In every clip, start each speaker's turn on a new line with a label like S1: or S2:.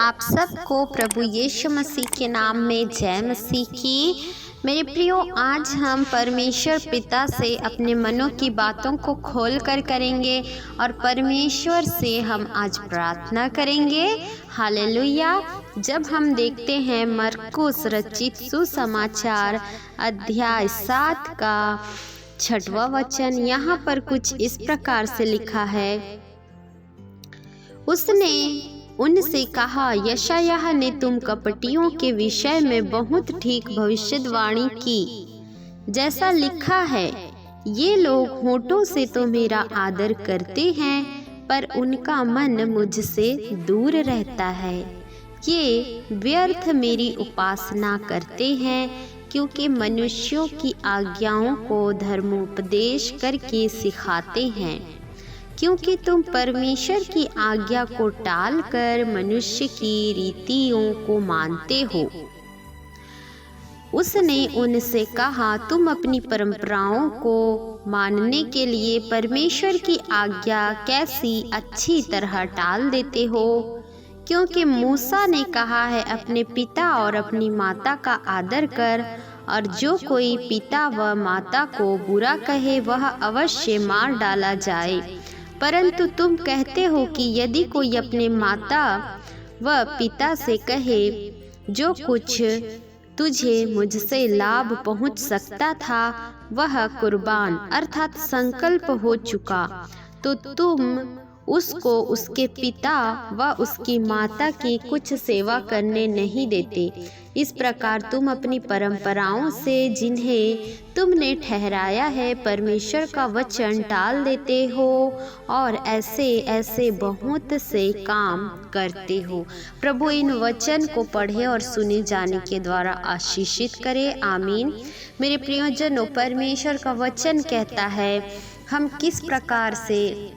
S1: आप सबको प्रभु यीशु मसीह के नाम में जय मसीह की। मेरे प्रियो, आज हम परमेश्वर पिता से अपने मनों की बातों को खोल कर करेंगे और परमेश्वर से हम आज प्रार्थना करेंगे। हालेलुया। जब हम देखते हैं मरकुस रचित सुसमाचार अध्याय 7 का 6वां वचन, यहाँ पर कुछ इस प्रकार से लिखा है। उसने उनसे कहा, यशायाह ने तुम कपटियों के विषय में बहुत ठीक भविष्यवाणी की, जैसा लिखा है, ये लोग होठों से तो मेरा आदर करते हैं, पर उनका मन मुझसे दूर रहता है। ये व्यर्थ मेरी उपासना करते हैं, क्योंकि मनुष्यों की आज्ञाओं को धर्मोपदेश करके सिखाते हैं। क्योंकि तुम परमेश्वर की आज्ञा को टालकर मनुष्य की रीतियों को मानते हो। उसने उनसे कहा, तुम अपनी परंपराओं को मानने के लिए परमेश्वर की आज्ञा कैसी अच्छी तरह टाल देते हो। क्योंकि मूसा ने कहा है, अपने पिता और अपनी माता का आदर कर, और जो कोई पिता व माता को बुरा कहे वह अवश्य मार डाला जाए। परंतु तुम कहते हो कि यदि कोई अपने माता व पिता से कहे, जो कुछ तुझे मुझसे लाभ पहुंच सकता था वह कुर्बान अर्थात संकल्प हो चुका, तो तुम उसको उसके पिता व उसकी माता की कुछ सेवा करने नहीं देते। इस प्रकार तुम अपनी परंपराओं से, जिन्हें तुमने ठहराया है, परमेश्वर का वचन टाल देते हो और ऐसे ऐसे बहुत से काम करते हो। प्रभु इन वचन को पढ़े और सुने जाने के द्वारा आशीषित करे। आमीन। मेरे प्रियजनों, परमेश्वर का वचन कहता है, हम किस प्रकार से,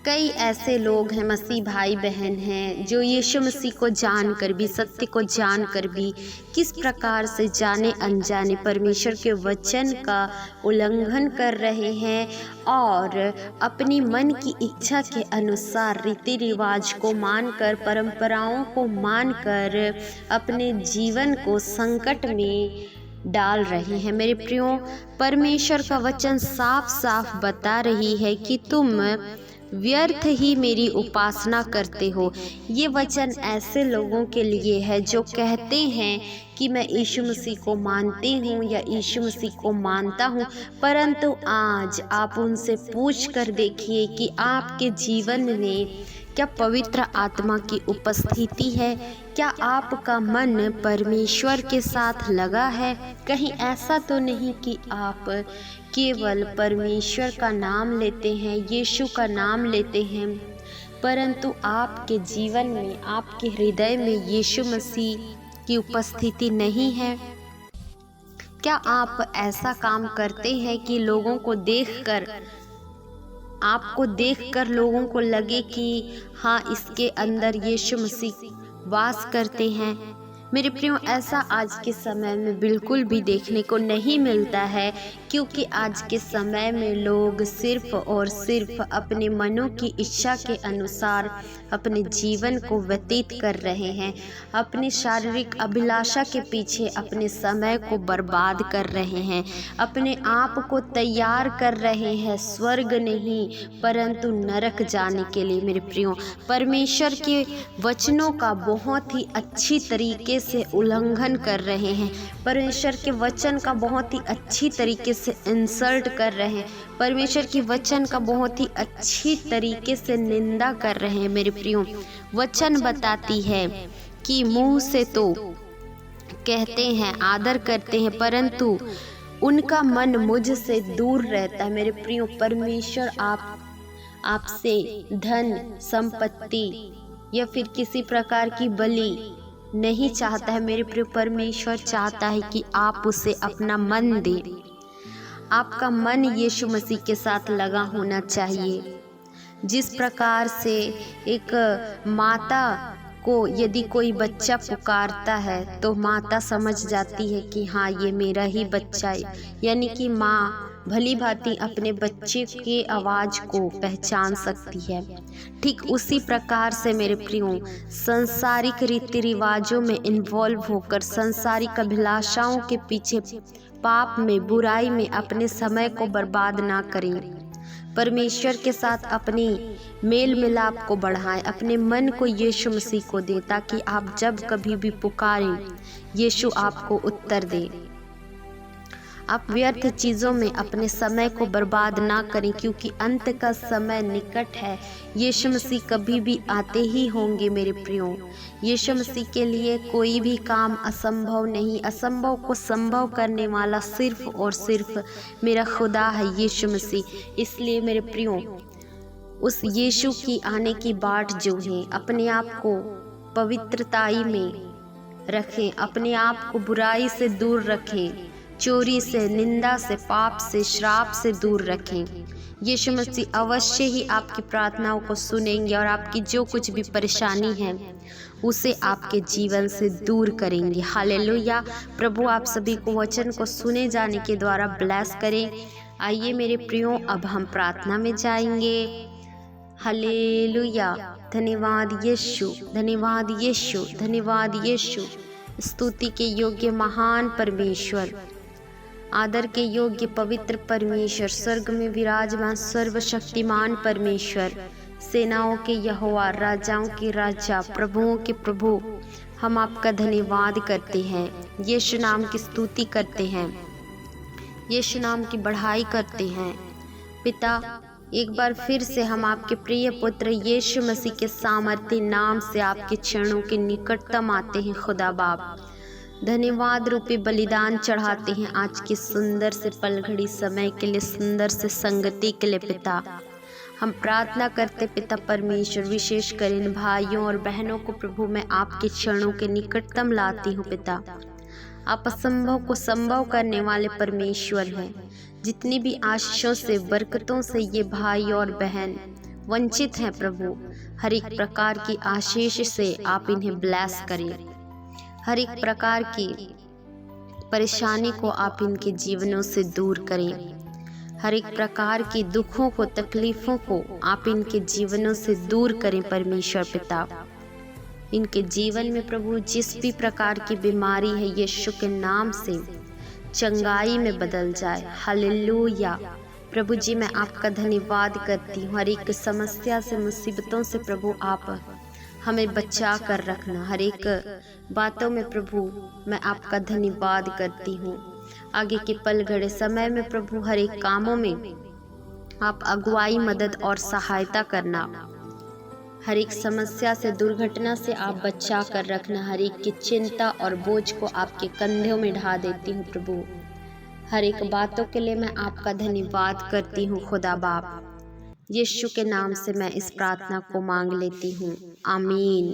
S1: कई ऐसे लोग हैं, मसीह भाई बहन हैं, जो यीशु मसीह को जानकर भी, सत्य को जानकर भी किस प्रकार से जाने अनजाने परमेश्वर के वचन का उल्लंघन कर रहे हैं और अपनी मन की इच्छा के अनुसार रीति रिवाज को मानकर, परंपराओं को मानकर अपने जीवन को संकट में डाल रहे हैं। मेरे प्रियो, परमेश्वर का वचन साफ साफ बता रही है कि तुम व्यर्थ ही मेरी उपासना करते हो। ये वचन ऐसे लोगों के लिए है जो कहते हैं कि मैं यीशु मसीह को मानती हूँ या यीशु मसीह को मानता हूँ, परंतु आज आप उनसे पूछ कर देखिए कि आपके जीवन में क्या पवित्र आत्मा की उपस्थिति है? क्या आपका मन परमेश्वर के साथ लगा है? कहीं ऐसा तो नहीं कि आप केवल परमेश्वर का नाम लेते हैं, यीशु का नाम लेते हैं, परंतु आपके जीवन में, आपके हृदय में यीशु मसीह की उपस्थिति नहीं है? क्या आप ऐसा काम करते हैं कि लोगों को देखकर, आपको देखकर लोगों को लगे कि हाँ, इसके अंदर यीशु मसीह वास करते हैं? मेरे प्रियो, ऐसा आज के समय में बिल्कुल भी देखने को नहीं मिलता है, क्योंकि आज के समय में लोग सिर्फ और सिर्फ अपने मनों की इच्छा के अनुसार अपने जीवन को व्यतीत कर रहे हैं। अपनी शारीरिक अभिलाषा के पीछे अपने समय को बर्बाद कर रहे हैं, अपने आप को तैयार कर रहे हैं स्वर्ग नहीं परंतु नरक जाने के लिए। मेरे प्रियो, परमेश्वर के वचनों का बहुत ही अच्छी तरीके से उल्लंघन कर रहे हैं, परमेश्वर के वचन का बहुत ही अच्छी तरीके से इंसल्ट कर रहे हैं, परमेश्वर के वचन का बहुत ही अच्छी तरीके से निंदा कर रहे हैं। मेरे प्रियो, वचन बताती है कि मुंह से तो कहते हैं, आदर करते हैं, परंतु उनका मन मुझसे दूर रहता है। मेरे प्रियो, परमेश्वर आपसे धन, संपत्ति या फिर किसी प्रकार की बलि नहीं चाहता है। मेरे प्रिय, परमेश्वर चाहता है कि आप उसे अपना मन दें। आपका मन यीशु मसीह के साथ लगा होना चाहिए। जिस प्रकार से एक माता को यदि कोई बच्चा पुकारता है तो माता समझ जाती है कि हाँ, ये मेरा ही बच्चा है, यानी कि माँ भली भांति अपने बच्चे के आवाज़ को पहचान सकती है। ठीक उसी प्रकार से मेरे प्रियो, सांसारिक रीति रिवाजों में इन्वॉल्व होकर सांसारिक अभिलाषाओं के पीछे पाप में, बुराई में अपने समय को बर्बाद ना करें। परमेश्वर के साथ अपनी मेल मिलाप को बढ़ाएं, अपने मन को यीशु मसीह को दें, ताकि आप जब कभी भी पुकारें यीशु आपको उत्तर दे। आप व्यर्थ चीज़ों में अपने समय को बर्बाद ना करें, क्योंकि अंत का समय निकट है। यीशु मसीह कभी भी आते ही होंगे मेरे प्रियो। यीशु मसीह के लिए कोई भी काम असंभव नहीं। असंभव को संभव करने वाला सिर्फ और सिर्फ मेरा खुदा है, यीशु मसीह। इसलिए मेरे प्रियो, उस यीशु की आने की बाट जो है, अपने आप को पवित्रताई में रखें, अपने आप को बुराई से दूर रखें, चोरी से, निंदा से, पाप से, श्राप से दूर रखें। यीशु मसीह अवश्य ही आपकी प्रार्थनाओं को सुनेंगे और आपकी जो कुछ भी परेशानी है उसे आपके जीवन से दूर करेंगे। हालेलुया। प्रभु आप सभी को वचन को सुने जाने के द्वारा ब्लेस करें। आइए मेरे प्रियो, अब हम प्रार्थना में जाएंगे। हालेलुया। धन्यवाद यीशु, धन्यवाद यीशु, धन्यवाद यीशु। स्तुति के योग्य महान परमेश्वर, आदर के योग्य पवित्र परमेश्वर, स्वर्ग में विराजमान सर्वशक्तिमान परमेश्वर, सेनाओं के यहोवा, राजाओं के राजा, प्रभुओं के प्रभु, हम आपका धन्यवाद करते हैं। यीशु नाम की स्तुति करते हैं, यीशु नाम की बढ़ाई करते हैं। पिता, एक बार फिर से हम आपके प्रिय पुत्र यीशु मसीह के सामर्थ्य नाम से आपके चरणों के निकटतम आते हैं। खुदा बाप, धन्यवाद रूपी बलिदान चढ़ाते हैं आज की सुंदर से पल घड़ी समय के लिए, सुंदर से संगति के लिए। पिता, हम प्रार्थना करते पिता परमेश्वर, विशेष कर इन भाइयों और बहनों को प्रभु मैं आपके चरणों के निकटतम लाती हूँ। पिता, आप असंभव को संभव करने वाले परमेश्वर हैं। जितनी भी आशीषों से, बरकतों से ये भाई और बहन वंचित हैं प्रभु, हर एक प्रकार की आशीष से आप इन्हें ब्लेस करें। हर एक प्रकार की परेशानी को आप इनके जीवनों से दूर करें। हर एक प्रकार की दुखों को, तकलीफ़ों को आप इनके जीवनों से दूर करें परमेश्वर पिता। इनके जीवन में प्रभु जिस भी प्रकार की बीमारी है, यीशु के नाम से चंगाई में बदल जाए। हालेलुया। प्रभु जी, मैं आपका धन्यवाद करती हूँ। हर एक समस्या से, मुसीबतों से प्रभु आप हमें बचा कर रखना। हर एक बातों में प्रभु मैं आपका धन्यवाद करती हूँ। आगे के पल घड़े समय में प्रभु हर एक कामों में आप अगुवाई, मदद और सहायता करना। हर एक समस्या से, दुर्घटना से आप बचा कर रखना। हर एक की चिंता और बोझ को आपके कंधों में ढा देती हूँ प्रभु। हर एक बातों के लिए मैं आपका धन्यवाद करती हूँ खुदा बाप। यीशु के नाम से मैं इस प्रार्थना को मांग लेती हूँ। आमीन।